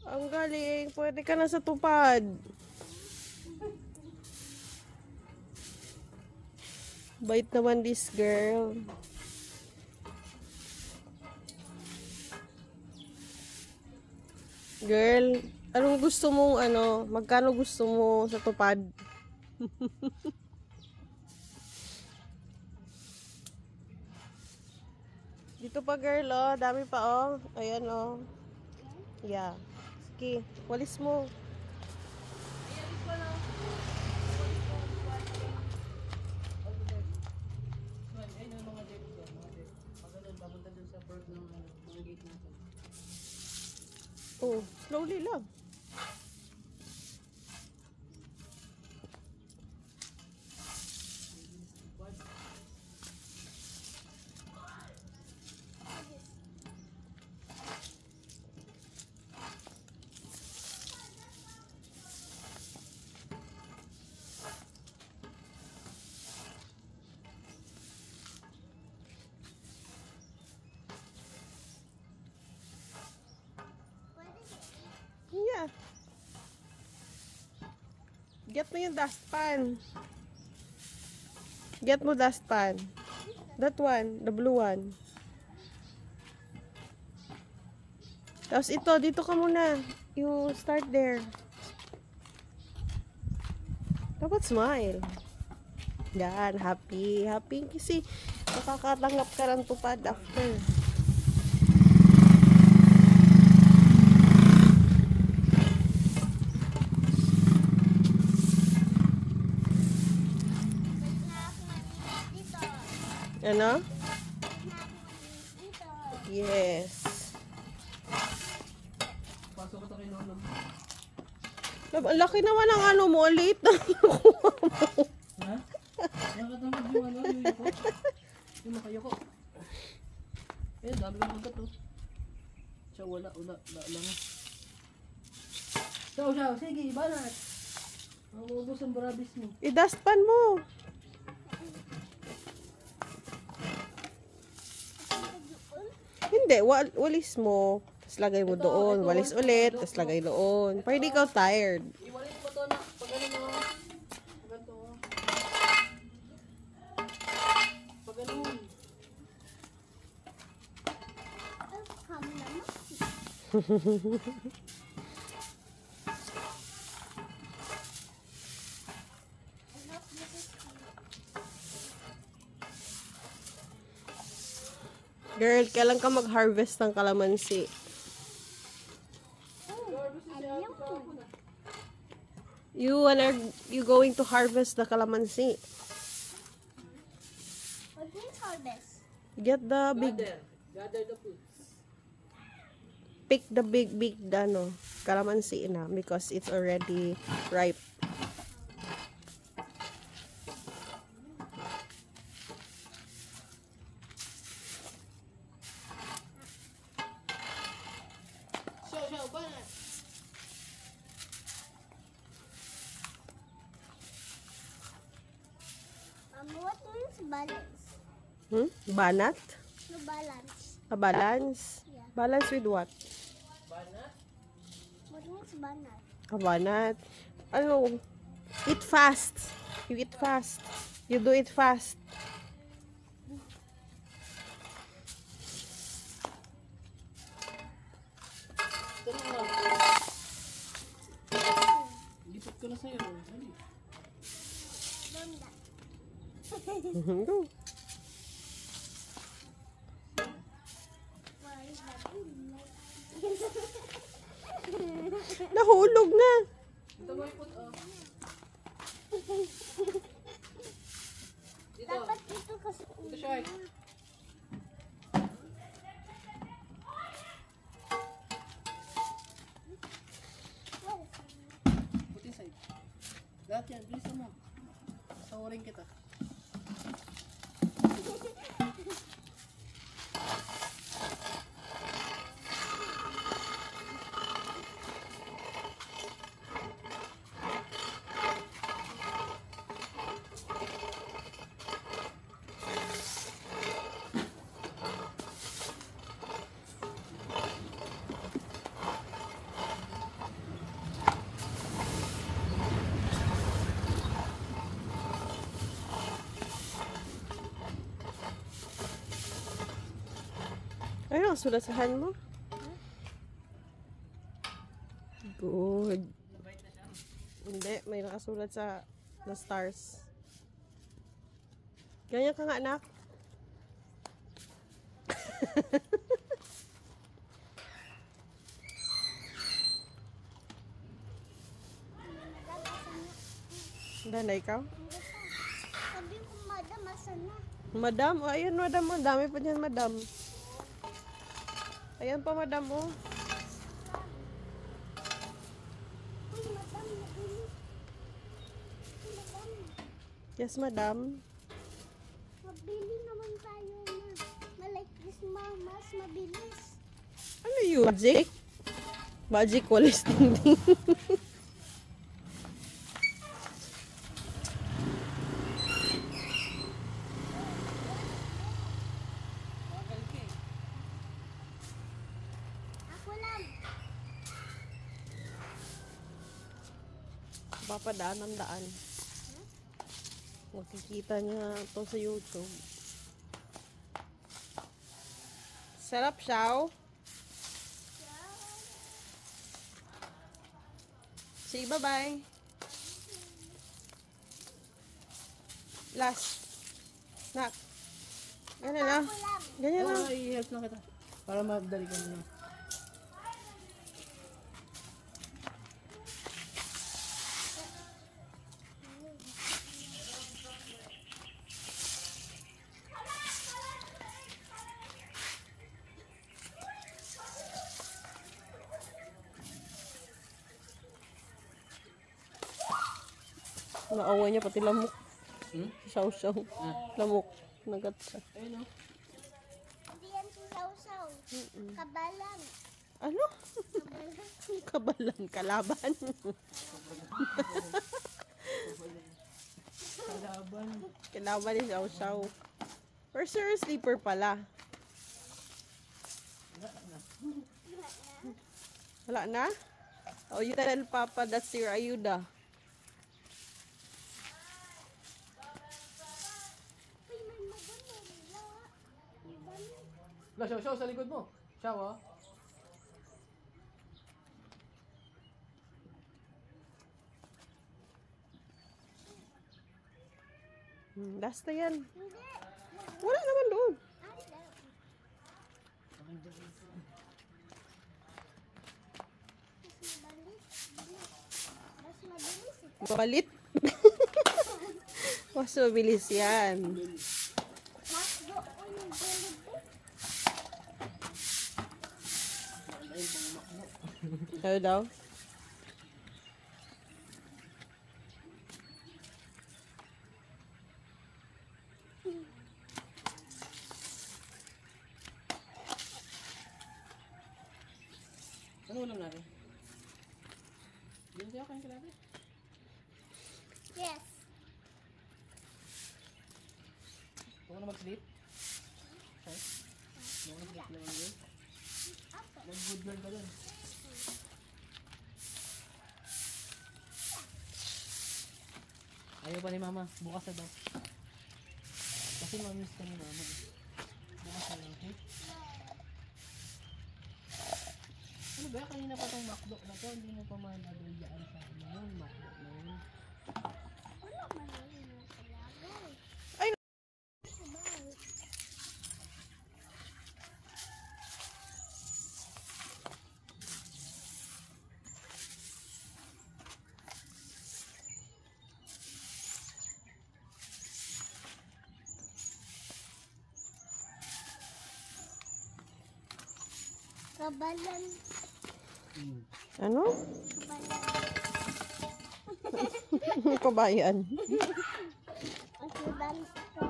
Ang galing. Pwede ka na sa tupad. Bait naman this girl. Girl, anong gusto mong magkano gusto mo sa tupad? Dito pa girl, oh, dami pa oh. Ayan oh. Yeah. Sige, walis mo. Oh, slowly lang. Yeah. Get mo yung dustpan. Get mo dustpan. That one, the blue one. Tapos ito, dito ka muna. You start there. Dapat smile. Yan, happy. Happy kasi makakatanggap ka ng tupad after. Ano? Yes. Pasok ko kay Lolo. Ang laki naman ang ano mo, late na kinukuha mo. Ha? Nakatangkad yung yung yuko. Yung makayoko. Eh, dami kang magkat oh. Siya wala lang. Siya, sige, banat. Maubos ang barabis mo. I-dustpan mo. Hindi, walis mo. Tapos lagay mo doon. Walis ulit. Tapos lagay doon. Para hindi ka tired. Iwalis mo to na. Pag ano mo. Ganito. Pag ano mo. Girl, kailan ka mag-harvest ng kalamansi? You going to harvest the kalamansi? What means harvest? Get the big, Gather the fruits. pick the big kalamansi na because it's already ripe. Siya, banat. What means balance? Banat? No balance. A balance? Yeah. Balance with what? Banat? What means banat? A banat. Ano? Eat fast. You eat fast. You do it fast. Ito na nga. Lipat ko na sa'yo. Dali. Donda. Go. Why is that? Nahulog na. Ito mo ipot, oh. Dito. Dapat ito kasi Ito siya. Put inside. Lahat yan. Bilisan mo. Sawarin kita. nakasulat sa hand mo? Good. Hindi, may nakasulat sa the stars. Ganyan ka nga, anak. Dana, ikaw? Sabi ko, madam, asan na? Madam, oh, ayun, madam. Ang dami pa dyan, madam. Ayan pa, madam, oh. Uy, madam, mabilis. Madam, Yes, madam. mabili naman tayo na. Malike this mas mabilis. Ano yun? Magic? Magic walis dingding. Ako lang. Papadaan ang daan. Makikita niya to sa YouTube. Sarap siya. Say bye-bye. Last. Nak. Ganyan na. Ako lang. Ganyan na. I-help na kita. Para madali ka na. Naawa niya pati lamok. Hmm? Saw-saw. Lamok. Nagat siya. Ayun o. Hindi yan si Sausaw. Kabalang. Ano? Kabalang. Kabalan. Kalaban. Kalaban. Kalaban ni Saw-saw. Or sir, sleeper pala. Wala na? Oh, you tell Papa that's your ayuda. Uy, may madam. La, siyaw sa likod mo. Siyaw ah. Last na yan. Hindi. Wala naman doon. Mas mabilis ito. Balit. Mas mabilis yan. Mas doon yung Jollibee. Ano daw? Ano ulam natin? Hindi ako kain kalate. Yes. Huwag na mag-sleep. Okay? Huwag na sleep naman yun. Mag-good girl ka dun. Ayaw pa ni mama. Bukas na daw. Kasi mamiss ka ni mama. Bukas na lang, okay? Ano ba? Kanina pa tong McDo na to. Hindi mo pa madadayaan sa ano yun. McDo na yun. Wala man yun yung kalagay. Ay! Sabay. Kabalan. Ano? Kabalan. Kabayan. Ang sudan ito.